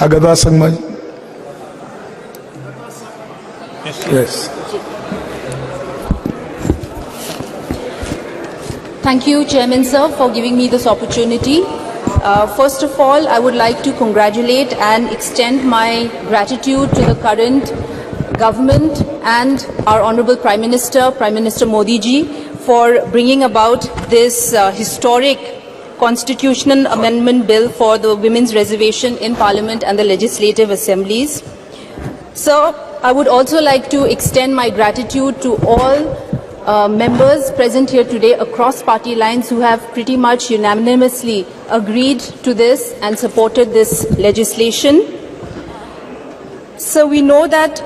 Agatha Sangma. Yes. Thank you, Chairman Sir, for giving me this opportunity. First of all, I would like to congratulate and extend my gratitude to the current government and our Honorable Prime Minister Modi ji, for bringing about this historic constitutional amendment bill for the women's reservation in Parliament and the legislative assemblies. So, I would also like to extend my gratitude to all members present here today across party lines who have pretty much unanimously agreed to this and supported this legislation. So we know that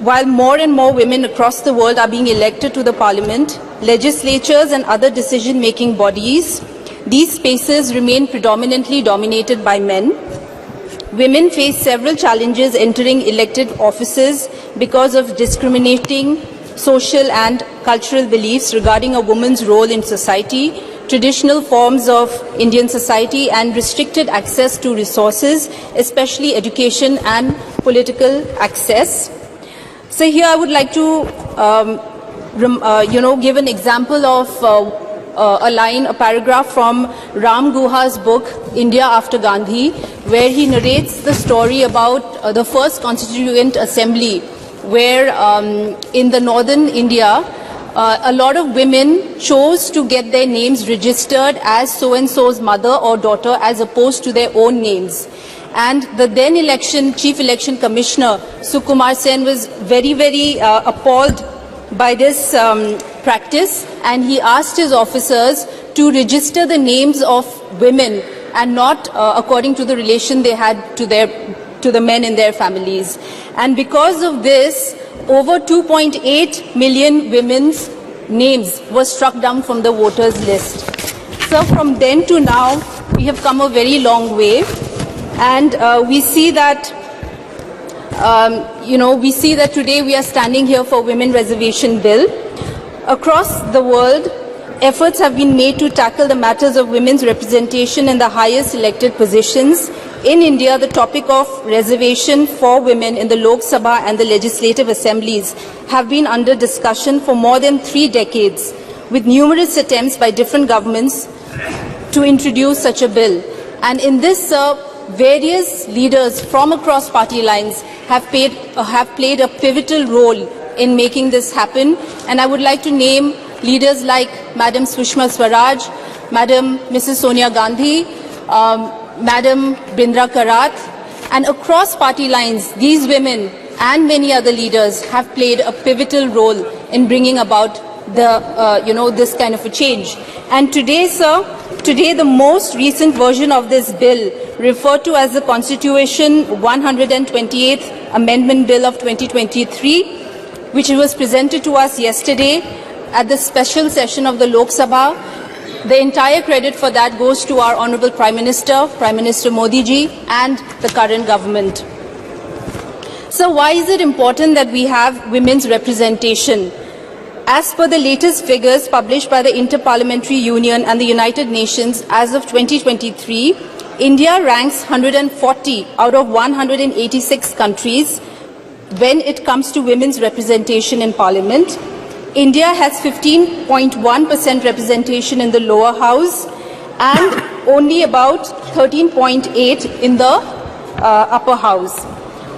while more and more women across the world are being elected to the Parliament, legislatures and other decision-making bodies, these spaces remain predominantly dominated by men. Women face several challenges entering elected offices because of discriminating social and cultural beliefs regarding a woman's role in society, traditional forms of Indian society, and restricted access to resources, especially education and political access. So here I would like to, give an example of a paragraph from Ram Guha's book, India After Gandhi, where he narrates the story about the first Constituent Assembly, where in the northern India, a lot of women chose to get their names registered as so-and-so's mother or daughter as opposed to their own names. And the then Chief Election Commissioner, Sukumar Sen, was very, very appalled by this practice, and he asked his officers to register the names of women and not according to the relation they had to the men in their families. And because of this, over 2.8 million women's names were struck down from the voters list. So from then to now, we have come a very long way, and we see that today we are standing here for Women Reservation Bill. Across the world, efforts have been made to tackle the matters of women's representation in the highest elected positions. In India, the topic of reservation for women in the Lok Sabha and the legislative assemblies have been under discussion for more than 3 decades, with numerous attempts by different governments to introduce such a bill. And in this, various leaders from across party lines have played a pivotal role in making this happen. And I would like to name leaders like Madam Sushma Swaraj, Madam Mrs. Sonia Gandhi, Madam Brindra Karat, and across party lines, these women and many other leaders have played a pivotal role in bringing about this kind of a change. And today, sir, the most recent version of this bill, referred to as the Constitution 128th Amendment Bill of 2023, which was presented to us yesterday at the special session of the Lok Sabha. The entire credit for that goes to our Honorable Prime Minister Modi ji, and the current government. So why is it important that we have women's representation? As per the latest figures published by the Interparliamentary Union and the United Nations as of 2023, India ranks 140 out of 186 countries when it comes to women's representation in Parliament. India has 15.1% representation in the lower house and only about 13.8% in the upper house.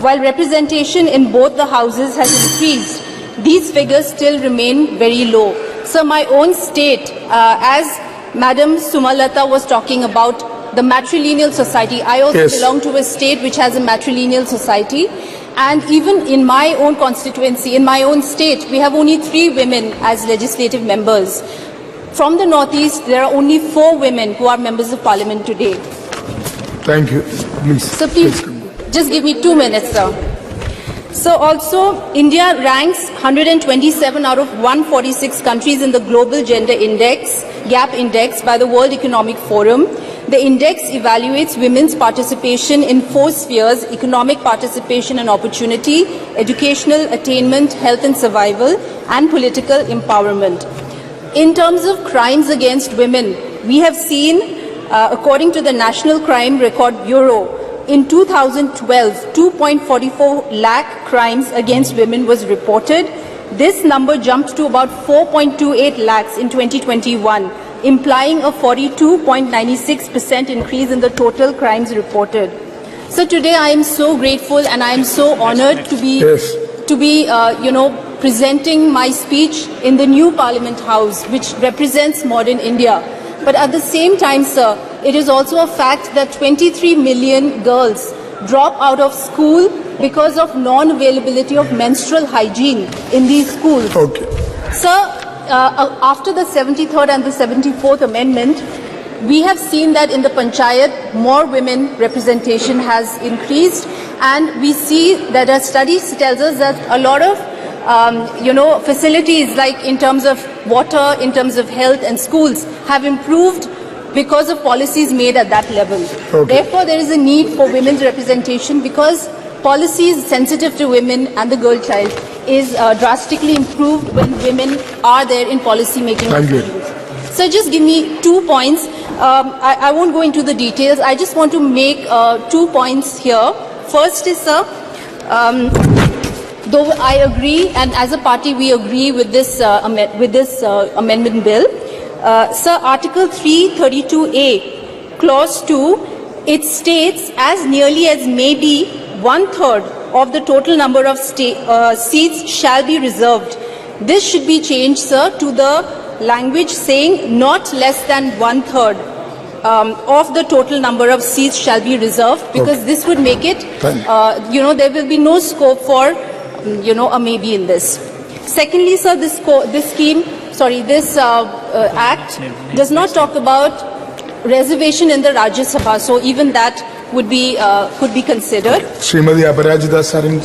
While representation in both the houses has increased, these figures still remain very low. So my own state, as Madam Sumalata was talking about the matrilineal society, I also belong to a state which has a matrilineal society. And even in my own constituency, in my own state, we have only 3 women as legislative members. From the Northeast, there are only 4 women who are members of Parliament today. Thank you. Please. So please, just give me 2 minutes, sir. So also, India ranks 127 out of 146 countries in the Global Gender Index, Gap Index, by the World Economic Forum. The index evaluates women's participation in 4 spheres: economic participation and opportunity, educational attainment, health and survival, and political empowerment. In terms of crimes against women, we have seen, according to the National Crime Record Bureau, in 2012, 2.44 lakh crimes against women was reported. This number jumped to about 4.28 lakhs in 2021, implying a 42.96% increase in the total crimes reported. So today I am so grateful and I am so honored to be, Yes. presenting my speech in the new Parliament House, which represents modern India. But at the same time, sir, it is also a fact that 23 million girls drop out of school because of non-availability of menstrual hygiene in these schools. Okay. Sir, after the 73rd and the 74th Amendment, we have seen that in the Panchayat, more women representation has increased, and we see that a study tells us that a lot of facilities like in terms of water, in terms of health and schools have improved because of policies made at that level. Okay. Therefore, there is a need for women's representation because policies sensitive to women and the girl child is drastically improved when women are there in policy making. Thank you. So just give me 2 points. I won't go into the details. I just want to make 2 points here. First is, sir, though I agree, and as a party we agree with this amendment bill, sir, Article 332A, Clause 2, it states as nearly as may be 1/3 of the total number of seats shall be reserved. This should be changed, sir, to the language saying not less than 1/3 of the total number of seats shall be reserved, because this would make it, there will be no scope for, a maybe in this. Secondly, sir, this act does not talk about reservation in the Rajya Sabha, so even that would be could be considered. Srimati Aparajita Sarin.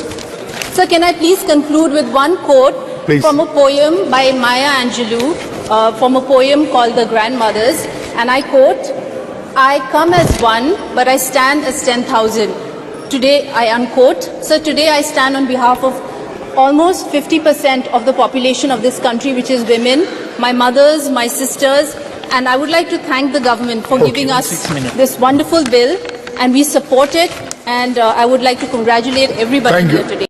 Sir, can I please conclude with one quote from a poem by Maya Angelou, from a poem called The Grandmothers, and I quote, "I come as one, but I stand as 10,000. Today, I unquote. So today I stand on behalf of almost 50% of the population of this country, which is women, my mothers, my sisters, and I would like to thank the government for giving us this wonderful bill, and we support it, and I would like to congratulate everybody here today.